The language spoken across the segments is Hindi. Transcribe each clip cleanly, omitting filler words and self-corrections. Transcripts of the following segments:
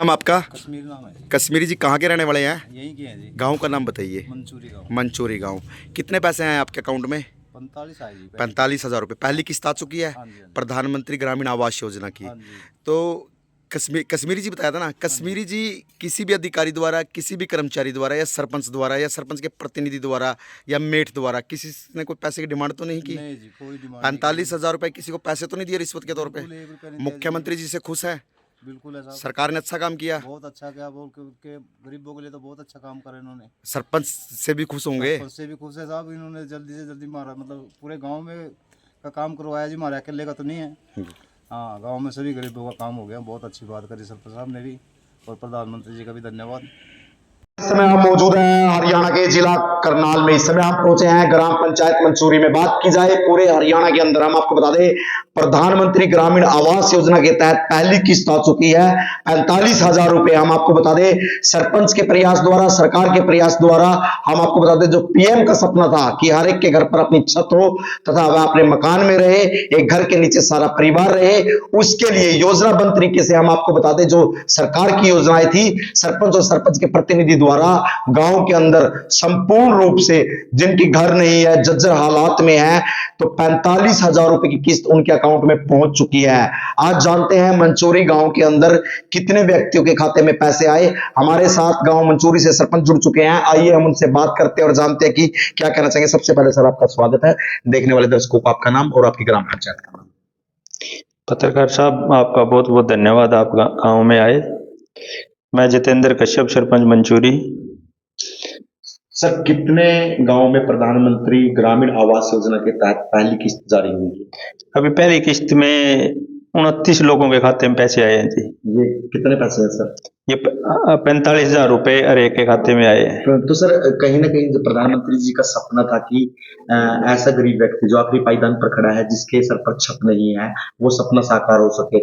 नाम आपका? कश्मीर नाम है। कश्मीरी जी कहाँ के रहने वाले हैं? यहीं के हैं जी। गांव का नाम बताइए। मंसूरी गाँव। मंचूरी गांव। कितने पैसे आए आपके अकाउंट में? 45 आए जी। 45,000 रुपये। पहली किस्त आ चुकी है हाँ जी, हाँ जी। प्रधानमंत्री ग्रामीण आवास योजना की। हाँ जी। तो कश्मीरी जी बताया था ना, कश्मीरी जी किसी भी अधिकारी द्वारा, किसी भी कर्मचारी द्वारा या सरपंच के प्रतिनिधि द्वारा या मेट द्वारा किसी ने कोई पैसे की डिमांड तो नहीं की? नहीं जी, कोई डिमांड नहीं। 45,000 रुपये किसी को पैसे तो नहीं दिए रिश्वत के तौर पे? बिल्कुल 1 रुपया नहीं दिया जी। मुख्यमंत्री जी से खुश है? बिल्कुल है साहब। सरकार ने अच्छा काम किया? बहुत अच्छा क्या बोल के गरीबों के लिए तो बहुत अच्छा काम करा इन्होंने। सरपंच से भी खुश होंगे? सरपंच से भी खुश है साहब। इन्होंने जल्दी से जल्दी मारा, मतलब पूरे गाँव में का काम करवाया जी। हमारे अकेले का तो नहीं है। हाँ, गाँव में सभी गरीबों का काम हो गया। बहुत अच्छी बात करी सरपंच साहब ने भी, और प्रधानमंत्री जी का भी धन्यवाद। इस समय हम मौजूद हैं हरियाणा के जिला करनाल में। इस समय हम पहुंचे हैं ग्राम पंचायत मंसूरी में। बात की जाए पूरे हरियाणा के अंदर, हम आपको बता दें प्रधानमंत्री ग्रामीण आवास योजना के तहत पहली किस्त आ चुकी है 45,000 रुपए। हम आपको बता दें सरपंच के प्रयास द्वारा, सरकार के प्रयास द्वारा, हम आपको बता दें जो पीएम का सपना था कि हर एक के घर पर अपनी छत हो तथा वह अपने मकान में रहे, एक घर के नीचे सारा परिवार रहे, उसके लिए योजनाबद्ध तरीके से हम आपको बता दें जो सरकार की योजनाएं थी, सरपंच और सरपंच के प्रतिनिधि द्वारा गांव के अंदर संपूर्ण रूप से जिनकी घर नहीं है, जर्जर हालात में है, तो 45,000 रुपए की किस्त उनके अकाउंट में पहुंच चुकी है। आज जानते हैं मंसूरी गांव के अंदर कितने व्यक्तियों के खाते में पैसे आए। हमारे साथ गांव मंसूरी से सरपंच जुड़ चुके हैं। आइए हम उनसे बात करते हैं और जानते हैं कि क्या कहना चाहेंगे। सबसे पहले सर आपका स्वागत है। देखने वाले दर्शकों को आपका नाम और आपकी ग्राम पंचायत का नाम। पत्रकार साहब, आपका बहुत बहुत धन्यवाद। आप गांव में आए। मैं जितेंद्र कश्यप, सरपंच मंसूरी। सर कितने गांव में प्रधानमंत्री ग्रामीण आवास योजना के तहत पहली किस्त जारी हुई है? अभी पहली किस्त में 29 लोगों के खाते में पैसे आए हैं जी। ये कितने पैसे हैं सर? ये 45,000 रुपए हर एक के खाते में आए हैं। तो सर कहीं ना कहीं जो प्रधानमंत्री जी का सपना था कि ऐसा गरीब व्यक्ति जो आखिरी पायदान पर खड़ा है, जिसके सर पर छत नहीं है, वो सपना साकार हो सके,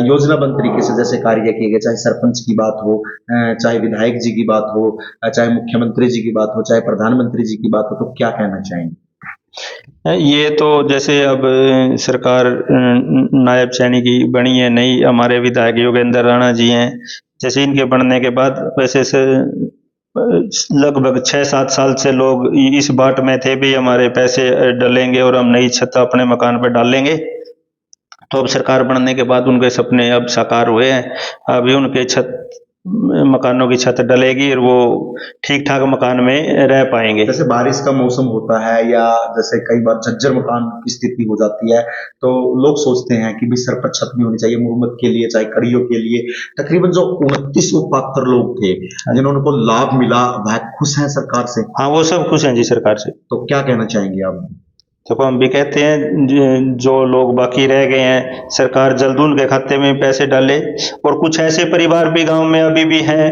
योजनाबद्ध तरीके से जैसे कार्य किए गए, चाहे सरपंच की बात हो, चाहे विधायक जी की बात हो, चाहे मुख्यमंत्री जी की बात हो, चाहे प्रधानमंत्री जी की बात हो, तो क्या कहना चाहेंगे? ये तो जैसे अब सरकार नायब सैनी की बनी है नई, हमारे विधायक योगेंद्र राणा जी हैं, जैसे इनके बनने के बाद वैसे से लगभग 6-7 साल से लोग इस बाट में थे भी हमारे पैसे डलेंगे और हम नई छत अपने मकान पर डालेंगे। तो अब सरकार बनने के बाद उनके सपने अब साकार हुए हैं। अभी उनके मकानों की छत डलेगी और वो ठीक ठाक मकान में रह पाएंगे। जैसे बारिश का मौसम होता है या जैसे कई बार झज्जर मकान की स्थिति हो जाती है, तो लोग सोचते हैं कि भी सर पर छत भी होनी चाहिए मुरम्मत के लिए, चाहे कड़ियों के लिए। तकरीबन जो 29 पात्र लोग थे जिन्होंने को लाभ मिला, वह खुश है सरकार से? हाँ, वो सब खुश हैं जी सरकार से। तो क्या कहना चाहेंगे आप? तो हम भी कहते हैं जो लोग बाकी रह गए हैं, सरकार जल्द उनके खाते में पैसे डाले। और कुछ ऐसे परिवार भी गांव में अभी भी हैं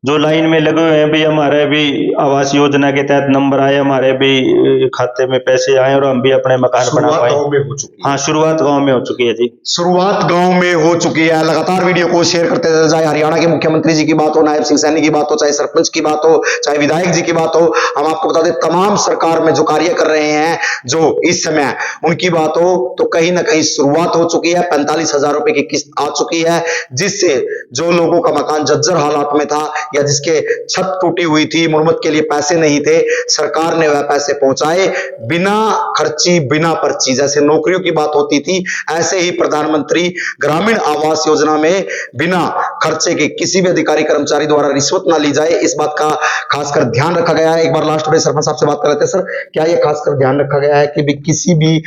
जो लाइन में लगे हुए हैं, भी हमारे भी आवास योजना के तहत नंबर आए, हमारे भी खाते में पैसे आए और हम भी अपने मकान बना पाए। गांव में हो चुकी है? हाँ, शुरुआत गांव में हो चुकी है जी। शुरुआत गांव में हो चुकी है। लगातार वीडियो को शेयर करते रहे, चाहे हरियाणा के मुख्यमंत्री जी की बात हो, नायब सिंह सैनी की बात हो, चाहे सरपंच की बात हो, चाहे विधायक जी की बात हो। हम आपको बता दें तमाम सरकार में जो कार्य कर रहे हैं, जो इस समय उनकी बात हो, तो कहीं ना कहीं शुरुआत हो चुकी है। 45,000 रुपए की किस्त आ चुकी है, जिससे जो लोगों का मकान जर्जर हालात में था या जिसके छत टूटी हुई थी, मुरम्मत के लिए पैसे नहीं थे, सरकार ने वह पैसे पहुंचाए बिना खर्ची, बिना पर्ची। जैसे नौकरियों की बात होती थी, ऐसे ही प्रधानमंत्री ग्रामीण आवास योजना में बिना खर्चे के किसी भी अधिकारी कर्मचारी द्वारा रिश्वत ना ली जाए, इस बात का खासकर ध्यान रखा गया है। एक बार लास्ट में सरपंच साहब से बात कर लेते हैं। सर, क्या यह खासकर ध्यान रखा गया है कि भी किसी भी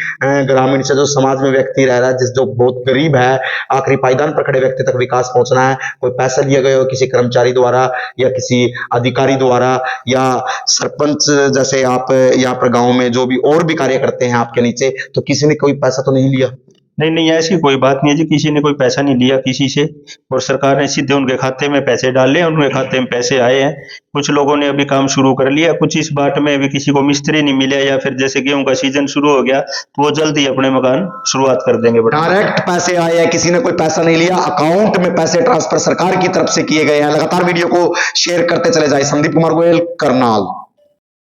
ग्रामीण से जो समाज में व्यक्ति रह रहा है, जो बहुत गरीब है, आखिरी पायदान पर खड़े व्यक्ति तक विकास पहुंचना है, कोई पैसा लिया गया हो किसी कर्मचारी द्वारा या किसी अधिकारी द्वारा या सरपंच जैसे आप यहाँ पर गांव में जो भी और भी कार्य करते हैं आपके नीचे, तो किसी ने कोई पैसा तो नहीं लिया? नहीं, ऐसी कोई बात नहीं है जी, किसी ने कोई पैसा नहीं लिया किसी से, और सरकार ने सीधे उनके खाते में पैसे डाले, उनके खाते में पैसे आए हैं। कुछ लोगों ने अभी काम शुरू कर लिया, कुछ इस बाट में अभी किसी को मिस्त्री नहीं मिला, या फिर जैसे गेहूं का सीजन शुरू हो गया तो वो जल्दी अपने मकान शुरुआत कर देंगे। डायरेक्ट पैसे आए हैं, किसी ने कोई पैसा नहीं लिया, अकाउंट में पैसे ट्रांसफर सरकार की तरफ से किए गए हैं। लगातार वीडियो को शेयर करते चले जाए। संदीप कुमार गोयल, करनाल।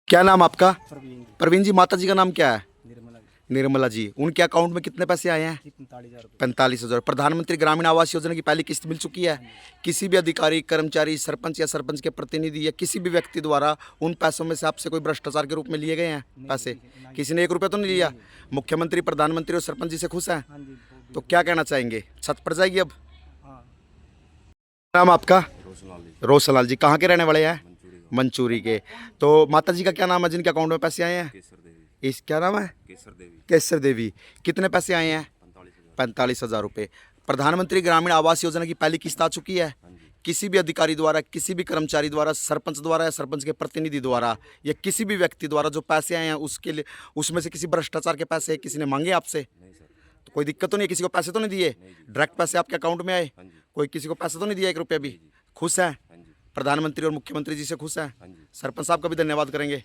क्या नाम आपका? प्रवीण जी। माता जी का नाम क्या है? निर्मला जी, उनके अकाउंट में कितने पैसे आए हैं? 45,000। प्रधानमंत्री ग्रामीण आवास योजना की पहली किस्त मिल चुकी है। किसी भी अधिकारी, कर्मचारी, सरपंच या सरपंच के प्रतिनिधि या किसी भी व्यक्ति द्वारा उन पैसों में से आपसे कोई भ्रष्टाचार के रूप में लिए गए हैं पैसे? किसी ने 1 रुपया तो नहीं लिया? मुख्यमंत्री, प्रधानमंत्री और सरपंच जी से खुश हैं? तो क्या कहना चाहेंगे? छत पड़ जाएगी अब? नाम आपका? रोशनलाल जी। कहाँ के रहने वाले हैं? मंचूरी के। तो माता जी का क्या नाम है जिनके अकाउंट में पैसे आए हैं? इस क्या नाम है? केसर देवी। कितने पैसे आए हैं? 45,000 रुपये। प्रधानमंत्री ग्रामीण आवास योजना की पहली किस्त आ चुकी है। किसी भी अधिकारी द्वारा, किसी भी कर्मचारी द्वारा, सरपंच द्वारा या सरपंच के प्रतिनिधि द्वारा या किसी भी व्यक्ति द्वारा जो पैसे आए हैं उसके लिए, उसमें से किसी भ्रष्टाचार के पैसे किसी ने मांगे आपसे? तो कोई दिक्कत तो नहीं है? किसी को पैसे तो नहीं दिए? डायरेक्ट पैसे आपके अकाउंट में आए? कोई किसी को पैसे तो नहीं दिया 1 रुपया भी? खुश है? प्रधानमंत्री और मुख्यमंत्री जी से खुश है? सरपंच साहब का भी धन्यवाद करेंगे।